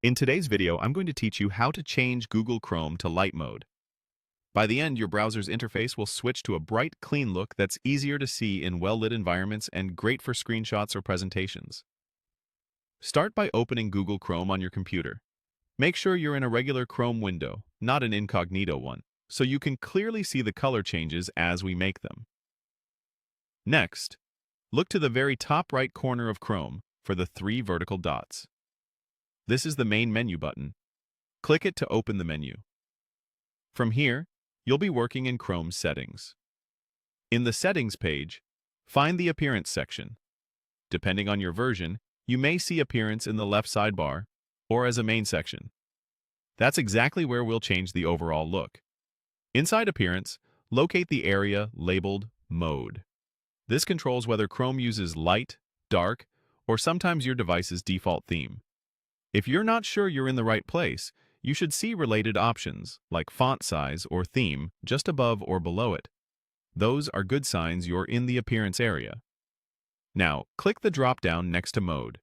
In today's video, I'm going to teach you how to change Google Chrome to light mode. By the end, your browser's interface will switch to a bright, clean look that's easier to see in well-lit environments and great for screenshots or presentations. Start by opening Google Chrome on your computer. Make sure you're in a regular Chrome window, not an incognito one, so you can clearly see the color changes as we make them. Next, look to the very top right corner of Chrome for the three vertical dots. This is the main menu button. Click it to open the menu. From here, you'll be working in Chrome's settings. In the Settings page, find the Appearance section. Depending on your version, you may see Appearance in the left sidebar or as a main section. That's exactly where we'll change the overall look. Inside Appearance, locate the area labeled Mode. This controls whether Chrome uses light, dark, or sometimes your device's default theme. If you're not sure you're in the right place, you should see related options, like font size or theme, just above or below it. Those are good signs you're in the Appearance area. Now, click the drop-down next to Mode.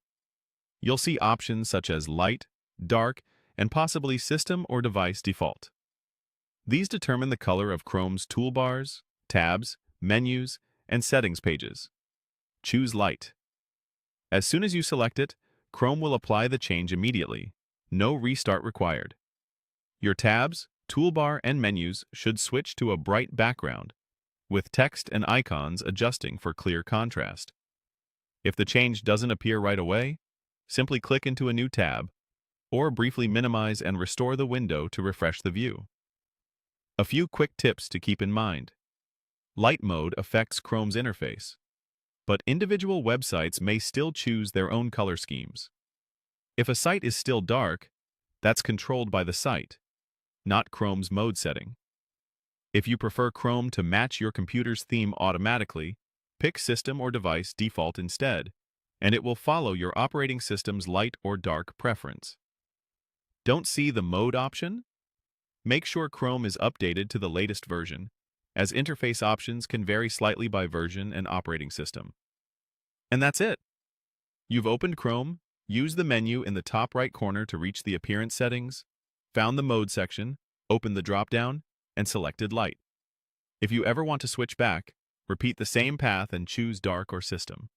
You'll see options such as Light, Dark, and possibly System or Device Default. These determine the color of Chrome's toolbars, tabs, menus, and settings pages. Choose Light. As soon as you select it, Chrome will apply the change immediately. No restart required. Your tabs, toolbar, and menus should switch to a bright background, with text and icons adjusting for clear contrast. If the change doesn't appear right away, simply click into a new tab, or briefly minimize and restore the window to refresh the view. A few quick tips to keep in mind. Light mode affects Chrome's interface, but individual websites may still choose their own color schemes. If a site is still dark, that's controlled by the site, not Chrome's mode setting. If you prefer Chrome to match your computer's theme automatically, pick System or Device Default instead, and it will follow your operating system's light or dark preference. Don't see the mode option? Make sure Chrome is updated to the latest version, as interface options can vary slightly by version and operating system. And that's it. You've opened Chrome, used the menu in the top right corner to reach the Appearance settings, found the Mode section, opened the drop-down, and selected Light. If you ever want to switch back, repeat the same path and choose Dark or System.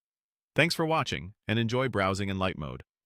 Thanks for watching, and enjoy browsing in light mode.